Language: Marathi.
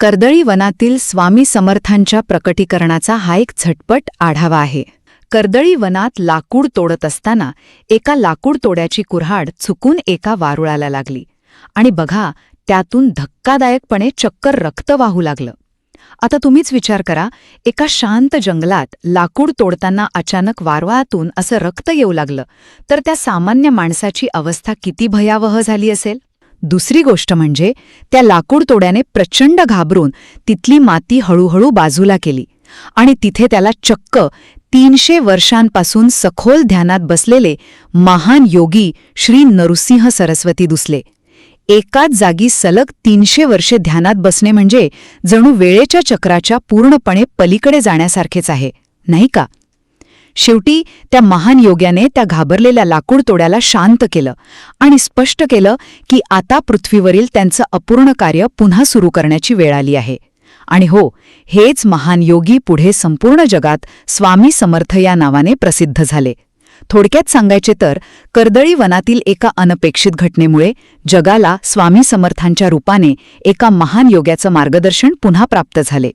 कर्दळी वनातील स्वामी समर्थांच्या प्रकटीकरणाचा हा एक झटपट आढावा आहे. कर्दळी वनात लाकूड तोडत असताना एका लाकूड तोड्याची कुऱ्हाड चुकून एका वारुळाला लागली आणि बघा, त्यातून धक्कादायकपणे चक्कर रक्त वाहू लागलं. आता तुम्हीच विचार करा, एका शांत जंगलात लाकूड तोडताना अचानक वारुळातून असं रक्त येऊ लागलं तर त्या सामान्य माणसाची अवस्था किती भयावह झाली असेल. दुसरी गोष्ट म्हणजे त्या लाकूड तोड्याने प्रचंड घाबरून तिथली माती हळूहळू बाजूला केली आणि तिथे त्याला चक्क 300 वर्षांपासून सखोल ध्यानात बसलेले महान योगी श्री नरसिंह सरस्वती दिसले. एकाच जागी सलग 300 वर्षे ध्यानात बसणे म्हणजे जणू वेळेच्या चक्राच्या पूर्णपणे पलीकडे जाण्यासारखेच आहे, नाही का? शेवटी त्या महान योग्याने त्या घाबरलेल्या लाकूड तोड्याला शांत केलं आणि स्पष्ट केलं की आता पृथ्वीवरील त्यांचं अपूर्ण कार्य पुन्हा सुरू करण्याची वेळ आली आहे. आणि हो, हेच महान योगी पुढे संपूर्ण जगात स्वामी समर्थ या नावाने प्रसिद्ध झाले. थोडक्यात सांगायचे तर कर्दळी वनातील एका अनपेक्षित घटनेमुळे जगाला स्वामी समर्थांच्या रूपाने एका महान योग्याचं मार्गदर्शन पुन्हा प्राप्त झाले.